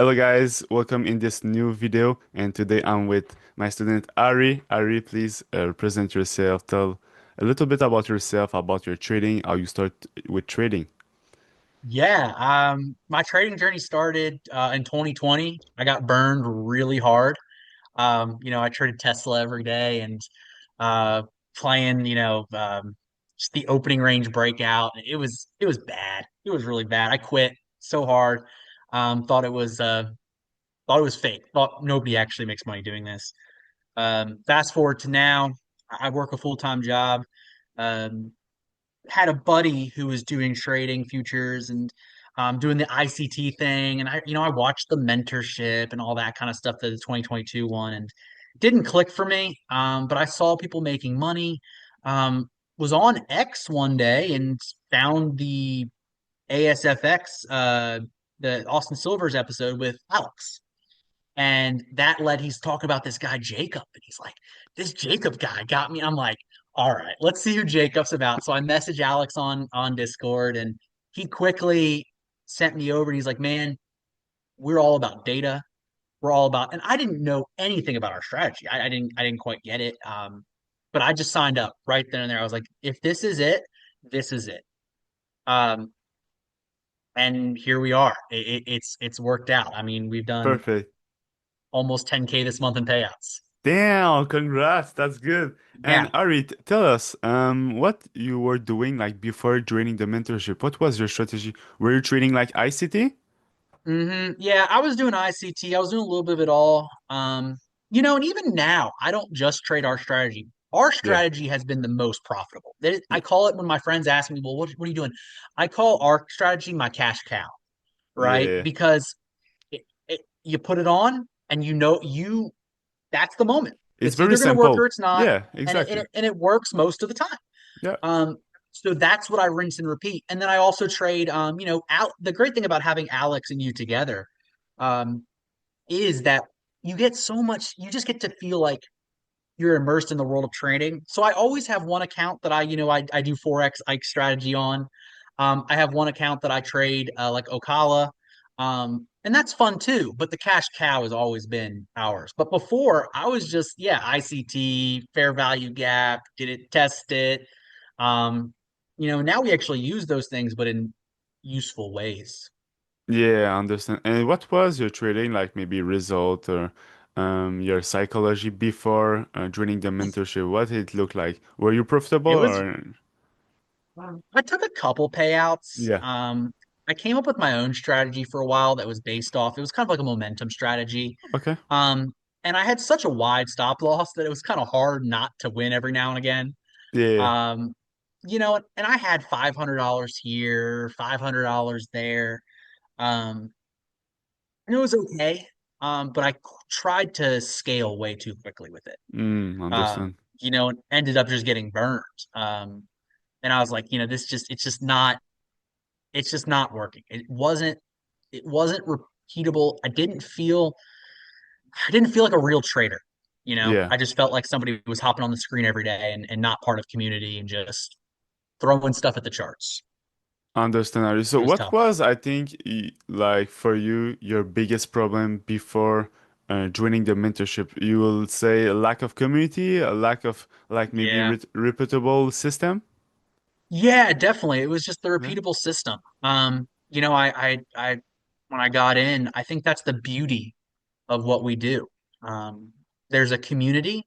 Hello guys, welcome in this new video and today I'm with my student Ari. Ari, please present yourself. Tell a little bit about yourself, about your trading, how you start with trading. Yeah, my trading journey started in 2020. I got burned really hard. I traded Tesla every day and uh, playing, just the opening range breakout. It was bad. It was really bad. I quit so hard. Thought it was fake. Thought nobody actually makes money doing this. Fast forward to now, I work a full-time job. Um, had a buddy who was doing trading futures and doing the ICT thing, and I watched the mentorship and all that kind of stuff, the 2022 one, and it didn't click for me. But I saw people making money. Um, was on X one day and found the ASFX, the Austin Silvers episode with Alex. And that led, he's talking about this guy, Jacob. And he's like, this Jacob guy got me. I'm like, all right, let's see who Jacob's about. So I message Alex on Discord and he quickly sent me over and he's like, man, we're all about data. We're all about, and I didn't know anything about our strategy. I didn't quite get it. But I just signed up right then and there. I was like, if this is it, this is it. Um, and here we are. It's worked out. I mean, we've done Perfect. almost 10K this month in payouts. Damn, congrats. That's good. Yeah. And Ari, tell us, what you were doing like before joining the mentorship. What was your strategy? Were you trading like ICT? Yeah, I was doing ICT. I was doing a little bit of it all. And even now, I don't just trade our strategy. Our Yeah. strategy has been the most profitable. I call it when my friends ask me, "Well, what are you doing?" I call our strategy my cash cow, right? Yeah. Because you put it on, and that's the moment. It's It's very either going to work or simple. it's not, Yeah, and it, and exactly. it and it works most of the time. Yeah. Um, so that's what I rinse and repeat. And then I also trade, the great thing about having Alex and you together, um, is that you get so much, you just get to feel like you're immersed in the world of trading. So I always have one account that I do Forex Ike strategy on. I have one account that I trade like Ocala. And that's fun too, but the cash cow has always been ours. But before I was just, yeah, ICT, fair value gap, did it test it. Now we actually use those things, but in useful ways. Yeah, I understand. And what was your trading like, maybe result or your psychology before joining the mentorship? What did it look like? Were you profitable It was or? I took a couple payouts. Yeah. I came up with my own strategy for a while that was based off, it was kind of like a momentum strategy. Okay. Um, and I had such a wide stop loss that it was kind of hard not to win every now and again. Yeah, Um, and I had $500 here, $500 there. Um, and it was okay. But I tried to scale way too quickly with it. understand. And ended up just getting burned. And I was like, it's just not working. It wasn't repeatable. I didn't feel like a real trader. Yeah, I just felt like somebody was hopping on the screen every day and not part of community and just throwing stuff at the charts. understand. Ari. So It was what tough. was, I think, like for you, your biggest problem before joining the mentorship? You will say a lack of community, a lack of like maybe Yeah. reputable system? Yeah, definitely. It was just the Yeah. repeatable system. When I got in, I think that's the beauty of what we do. Um, there's a community,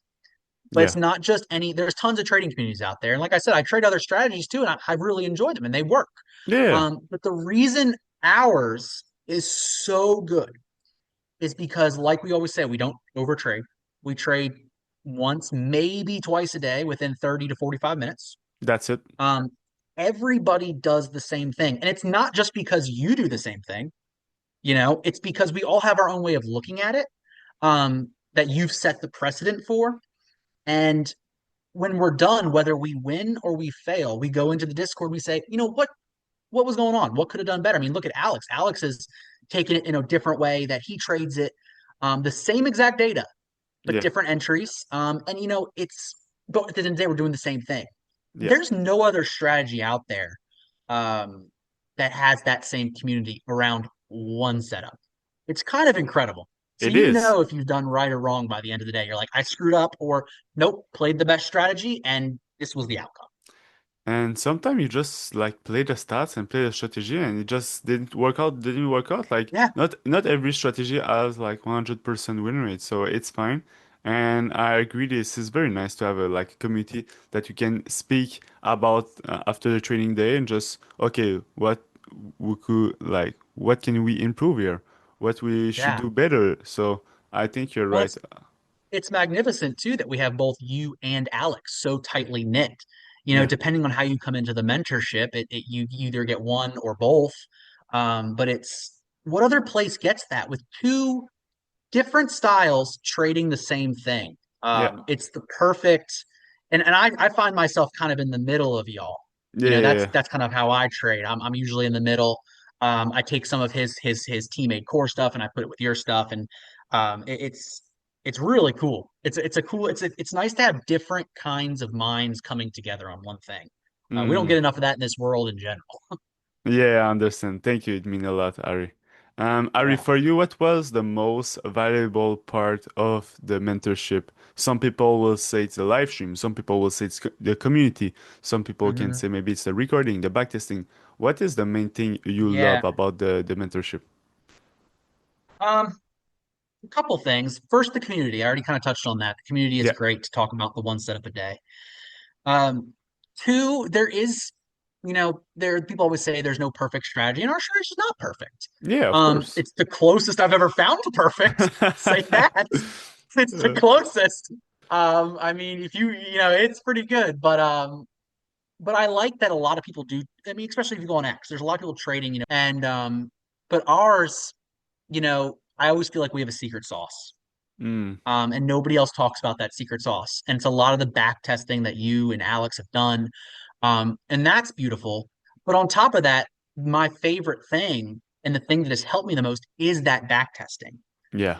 but it's Yeah. not just there's tons of trading communities out there. And like I said, I trade other strategies too, and I really enjoy them and they work. Yeah. But the reason ours is so good is because, like we always say, we don't overtrade. We trade once, maybe twice a day within 30 to 45 minutes. That's it. Um, Everybody does the same thing. And it's not just because you do the same thing, it's because we all have our own way of looking at it, that you've set the precedent for. And when we're done, whether we win or we fail, we go into the Discord, we say, what was going on? What could have done better? I mean, look at Alex. Alex has taken it in a different way that he trades it, the same exact data, but Yeah. different entries. And but at the end of the day, we're doing the same thing. Yeah. There's no other strategy out there, um, that has that same community around one setup. It's kind of incredible. So It you is. know if you've done right or wrong by the end of the day. You're like, I screwed up, or nope, played the best strategy, and this was the outcome. And sometimes you just like play the stats and play the strategy and it just didn't work out. Like Yeah, not every strategy has like 100% win rate, so it's fine. And I agree this is very nice to have a like community that you can speak about after the training day and just okay, what we could like what can we improve here? What we should yeah. do better. So I think you're Well, right. it's magnificent too that we have both you and Alex so tightly knit. Yeah. Depending on how you come into the mentorship, you either get one or both. But it's what other place gets that with two different styles trading the same thing. Yeah. It's the perfect, and I find myself kind of in the middle of y'all. Yeah, yeah, That's yeah. that's kind of how I trade. I'm usually in the middle. I take some of his teammate core stuff and I put it with your stuff, and it's really cool. It's a cool. It's nice to have different kinds of minds coming together on one thing. We don't Mm. get enough of that in this world in general. Yeah, I understand. Thank you. It means a lot, Ari. Ari, Yeah. for you, what was the most valuable part of the mentorship? Some people will say it's the live stream. Some people will say it's the community. Some people can Hmm. say maybe it's the recording, the backtesting. What is the main thing you love Yeah. about the mentorship? Um, a couple things. First, the community. I already kind of touched on that. The community is Yeah. great to talk about the one setup a day. Um, Two, there is, there people always say there's no perfect strategy, and our strategy is not perfect. Yeah, of course. It's the closest I've ever found to perfect. Say that. It's the Uh, closest. I mean, if it's pretty good, but I like that a lot of people do. I mean, especially if you go on X, there's a lot of people trading, and but ours, I always feel like we have a secret sauce. mm, And nobody else talks about that secret sauce. And it's a lot of the back testing that you and Alex have done. And that's beautiful. But on top of that, my favorite thing and the thing that has helped me the most is that back testing. yeah.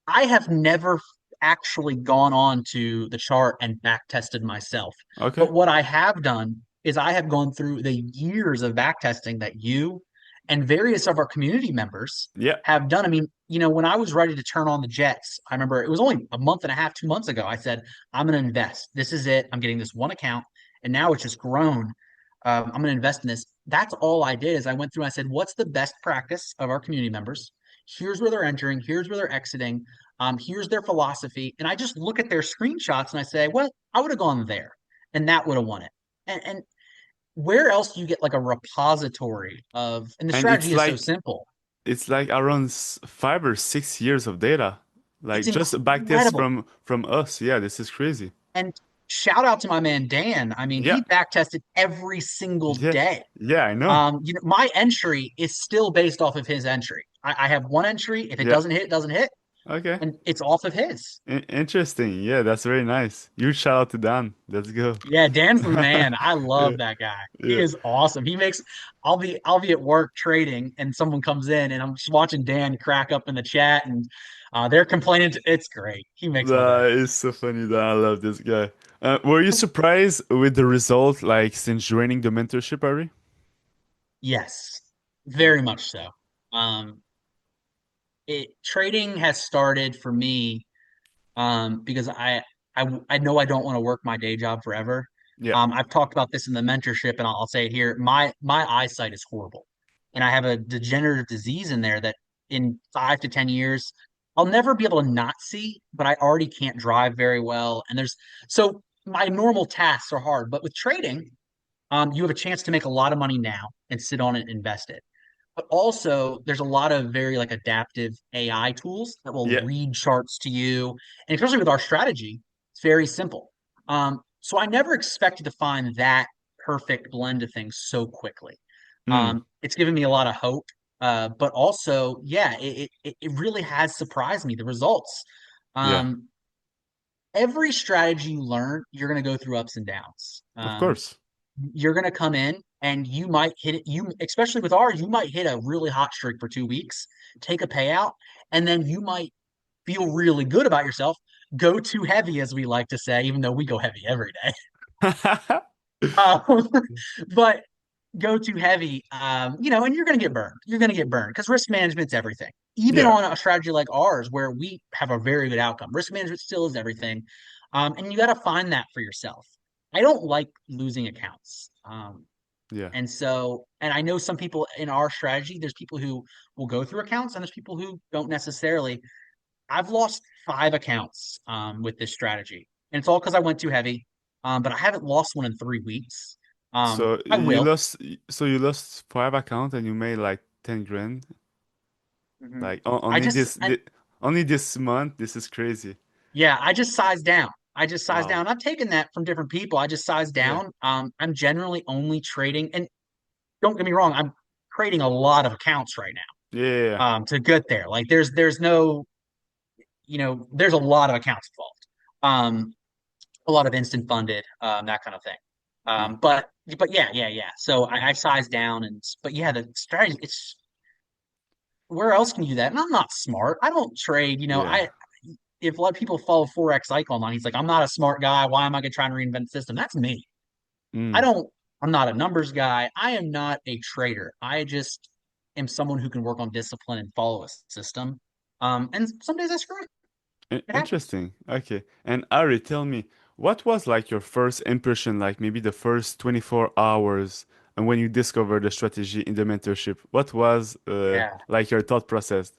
I have never actually gone on to the chart and back tested myself. Okay. But what I have done is I have gone through the years of back testing that you and various of our community members Yeah. have done. I mean, when I was ready to turn on the Jets, I remember it was only a month and a half, 2 months ago. I said, I'm going to invest. This is it. I'm getting this one account. And now it's just grown. I'm going to invest in this. That's all I did is I went through and I said, what's the best practice of our community members? Here's where they're entering. Here's where they're exiting. Here's their philosophy. And I just look at their screenshots and I say, well, I would have gone there and that would have won it. And where else do you get like a repository of, and the And strategy is so simple. it's like around 5 or 6 years of data, It's like just back tests incredible. from us. Yeah, this is crazy. And shout out to my man Dan. I mean, Yeah, he back tested every single yeah, day. yeah. I know. My entry is still based off of his entry. I have one entry. If it Yeah. doesn't hit, it doesn't hit, Okay. and it's off of his. Interesting. Yeah, that's very nice. Huge shout out to Dan. Let's go. Yeah, Dan's the man. I Yeah, love that guy. He yeah. is awesome. I'll be at work trading and someone comes in and I'm just watching Dan crack up in the chat and they're complaining. It's great. He makes my day. That is so funny. Dan, I love this guy. Were you surprised with the result, like since joining the mentorship, Ari? Yes, very much so. Um, trading has started for me because I know I don't want to work my day job forever. Yeah, I've talked about this in the mentorship, and I'll say it here. My eyesight is horrible, and I have a degenerative disease in there that in 5 to 10 years I'll never be able to not see. But I already can't drive very well, and so my normal tasks are hard. But with trading, you have a chance to make a lot of money now and sit on it and invest it. But also, there's a lot of very like adaptive AI tools that will yeah. read charts to you. And especially with our strategy, it's very simple. So I never expected to find that perfect blend of things so quickly. Mm, It's given me a lot of hope. But also, yeah, it really has surprised me, the results. yeah. Um, every strategy you learn, you're going to go through ups and downs. Of course. You're going to come in and you might hit it. Especially with ours, you might hit a really hot streak for 2 weeks, take a payout, and then you might feel really good about yourself, go too heavy, as we like to say, even though we go heavy every day. Um, but go too heavy, and you're going to get burned. You're going to get burned because risk management's everything. Even Yeah, on a strategy like ours, where we have a very good outcome, risk management still is everything. And you got to find that for yourself. I don't like losing accounts. yeah. And I know some people in our strategy, there's people who will go through accounts and there's people who don't necessarily. I've lost 5 accounts with this strategy, and it's all because I went too heavy. But I haven't lost one in 3 weeks. So I you will. lost, so you lost 5 accounts and you made like 10 grand. Mhm. Like I only just, I, only this month. This is crazy. yeah, I just sized down. I just sized Wow. down. I've taken that from different people. I just sized Yeah. down. I'm generally only trading, and don't get me wrong, I'm trading a lot of accounts right Yeah. Yeah. Yeah. now. To get there, like there's no, there's a lot of accounts involved. A lot of instant funded, that kind of thing. Yeah. But yeah. So I sized down, but yeah, the strategy. It's where else can you do that? And I'm not smart. I don't trade. Yeah. If a lot of people follow Forex Ike online, he's like, I'm not a smart guy. Why am I gonna try and reinvent the system? That's me. I Mm. don't. I'm not a numbers guy. I am not a trader. I just am someone who can work on discipline and follow a system. And some days I screw it. It happens. Interesting. Okay. And Ari, tell me, what was like your first impression, like maybe the first 24 hours, and when you discovered the strategy in the mentorship? What was Yeah. like your thought process?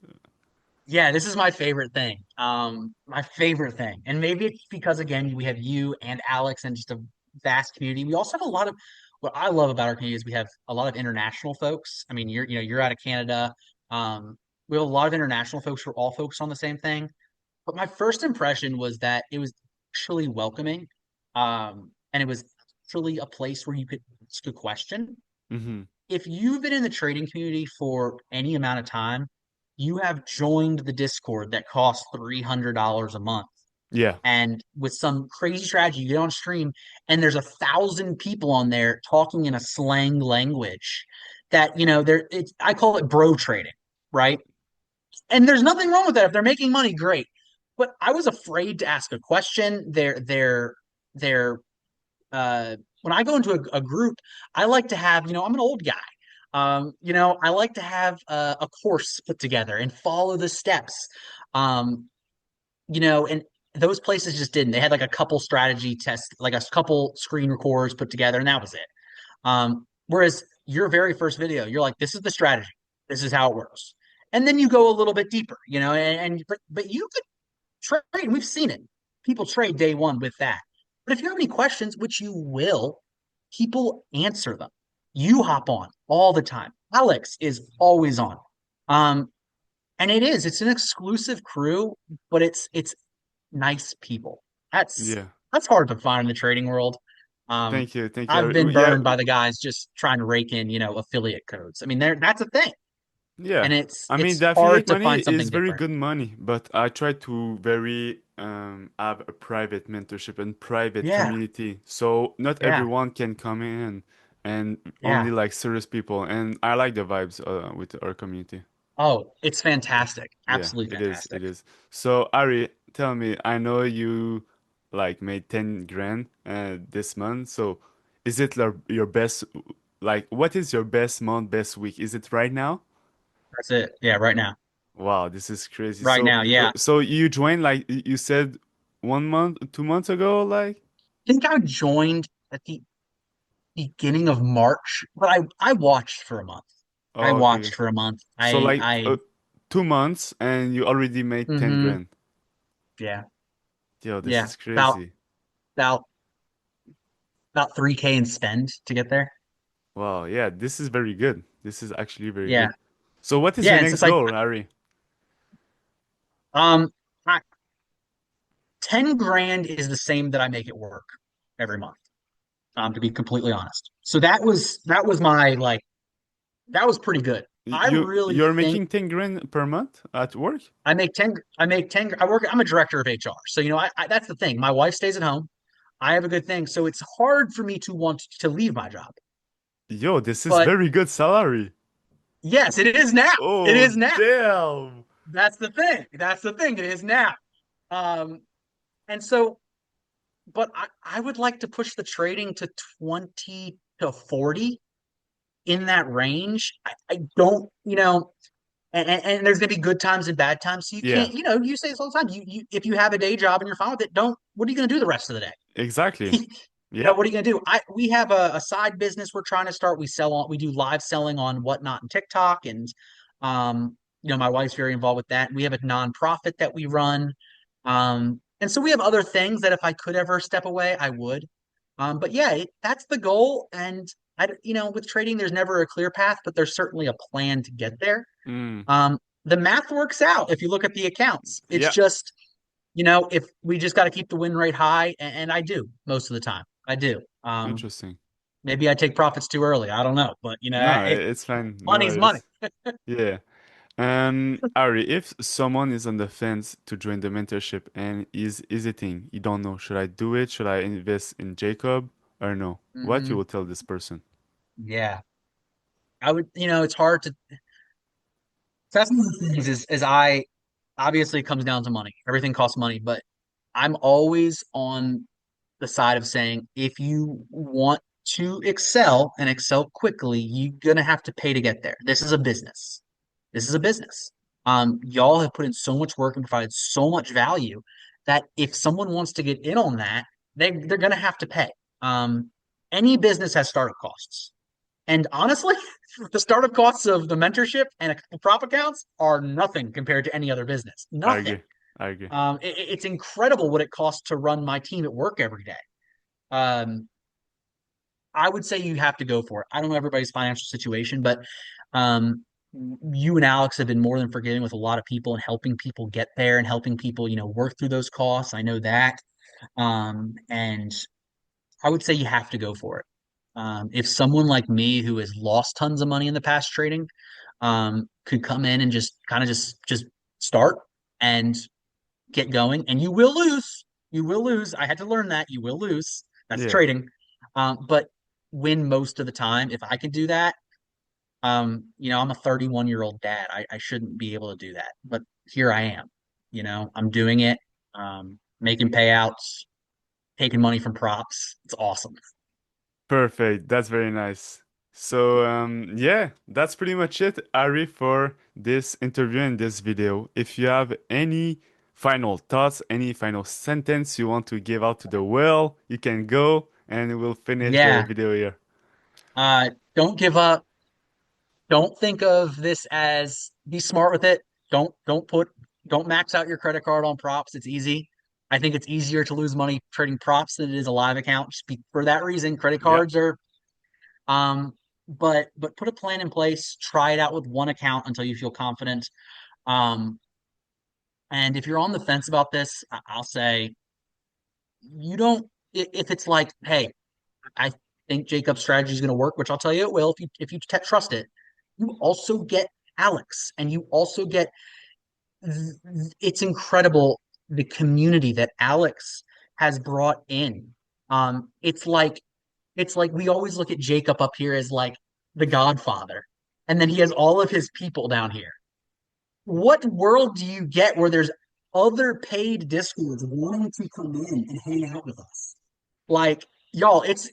Yeah, this is my favorite thing. My favorite thing. And maybe it's because again, we have you and Alex and just a vast community. We also have a lot of what I love about our community is we have a lot of international folks. I mean, you're out of Canada. We have a lot of international folks who are all focused on the same thing. But my first impression was that it was actually welcoming. And it was actually a place where you could ask a question. Mm-hmm. If you've been in the trading community for any amount of time, you have joined the Discord that costs $300 a month. Yeah. And with some crazy strategy, you get on stream and there's 1,000 people on there talking in a slang language that, I call it bro trading, right? And there's nothing wrong with that. If they're making money, great. But I was afraid to ask a question. They're when I go into a group, I like to have, I'm an old guy. I like to have a course put together and follow the steps. Um, and those places just didn't. They had like a couple strategy tests, like a couple screen recorders put together, and that was it. Whereas your very first video, you're like, this is the strategy, this is how it works. And then you go a little bit deeper, but you could trade, and we've seen it. People trade day one with that. But if you have any questions, which you will, people answer them. You hop on all the time. Alex is always on. Um, and it's an exclusive crew, but it's nice people. That's Yeah. that's hard to find in the trading world. Thank you. Thank you, I've Ari. been Yeah. burned by the guys just trying to rake in, affiliate codes. I mean, that's a thing, Yeah, and it's I mean it's the hard affiliate to money find is something very different. good money, but I try to very have a private mentorship and private Yeah, community, so not yeah, everyone can come in and only yeah. like serious people. And I like the vibes with our community. Oh, it's fantastic. Yeah, Absolutely it is. fantastic. It is. So Ari, tell me, I know you like made 10 grand this month. So is it your best? Like, what is your best month, best week? Is it right now? That's it. Yeah, right now. Wow, this is crazy. Right So, now, yeah. so you joined like you said 1 month, 2 months ago, like? I think I joined at the beginning of March, but I watched for a month. I Oh, okay, watched okay. for a month. So I like I 2 months and you already made 10 mm-hmm. grand. Yeah. Yo, this Yeah. is About crazy. about about 3K in spend to get there. Wow, yeah, this is very good. This is actually very Yeah. good. So what is Yeah, your and next since I goal, Ari? um I, 10 grand is the same that I make it work every month, to be completely honest. So that was my like that was pretty good. I really You're think making 10 grand per month at work? I make 10 I'm a director of HR. So that's the thing. My wife stays at home. I have a good thing. So it's hard for me to want to leave my job. Yo, this is But very good salary. yes, it is now. It Oh, is now. damn. That's the thing. That's the thing. It is now. Um, and so, but I would like to push the trading to 20 to 40. in that range, I don't, and there's gonna be good times and bad times. So you Yeah, can't, you say this all the time. You if you have a day job and you're fine with it, don't. What are you gonna do the rest of the day? exactly. What Yep. are you gonna do? We have a side business we're trying to start. We do live selling on Whatnot and TikTok, and my wife's very involved with that. We have a nonprofit that we run, and so we have other things that if I could ever step away, I would. But yeah, that's the goal. And with trading, there's never a clear path, but there's certainly a plan to get there. Mm. The math works out if you look at the accounts. It's Yeah. just, if we just got to keep the win rate high, and I do most of the time. I do. Interesting. Maybe I take profits too early. I don't know, but No, it's fine. No money's money. worries. Yeah. Ari, if someone is on the fence to join the mentorship and is hesitating, you don't know, should I do it? Should I invest in Jacob or no? What you Hmm. will tell this person? Yeah, I would. It's hard to. That's one of the things is I obviously it comes down to money. Everything costs money, but I'm always on the side of saying if you want to excel and excel quickly, you're gonna have to pay to get there. This is a business. This is a business. Y'all have put in so much work and provided so much value that if someone wants to get in on that, they're gonna have to pay. Any business has startup costs. And honestly, the startup costs of the mentorship and a couple prop accounts are nothing compared to any other business. I Nothing. agree. I agree. It's incredible what it costs to run my team at work every day. Um, I would say you have to go for it. I don't know everybody's financial situation, but um, you and Alex have been more than forgiving with a lot of people and helping people get there and helping people, work through those costs. I know that. And I would say you have to go for it. If someone like me who has lost tons of money in the past trading, could come in and just kind of just start and get going, and you will lose. You will lose. I had to learn that you will lose. That's Yeah. trading. But win most of the time. If I could do that, I'm a 31-year-old dad. I shouldn't be able to do that, but here I am. I'm doing it, making payouts, taking money from props. It's awesome. Perfect. That's very nice. So, yeah, that's pretty much it, Ari, for this interview and this video. If you have any final thoughts, any final sentence you want to give out to the world, you can go and we'll finish the Yeah. video here. Don't give up. Don't think of this as be smart with it. Don't max out your credit card on props. It's easy. I think it's easier to lose money trading props than it is a live account. For that reason, credit Yeah, cards are um but put a plan in place, try it out with one account until you feel confident. Um and if you're on the fence about this, I'll say you don't if it's like, hey, I think Jacob's strategy is going to work, which I'll tell you it will if you trust it. You also get Alex, and you also get it's incredible the community that Alex has brought in. It's like we always look at Jacob up here as like the Godfather, and then he has all of his people down here. What world do you get where there's other paid Discords wanting to come in and hang out with us? Like, y'all, it's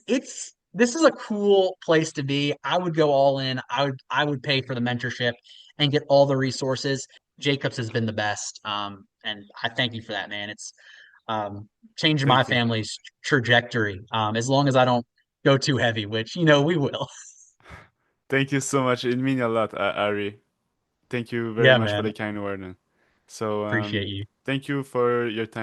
this is a cool place to be. I would go all in. I would pay for the mentorship and get all the resources. Jacobs has been the best. And I thank you for that, man. It's changing my thank you. family's trajectory. As long as I don't go too heavy, which we will. Thank you so much. It means a lot, Ari. Thank you very Yeah, much for man. the kind word. So, Appreciate you. thank you for your time.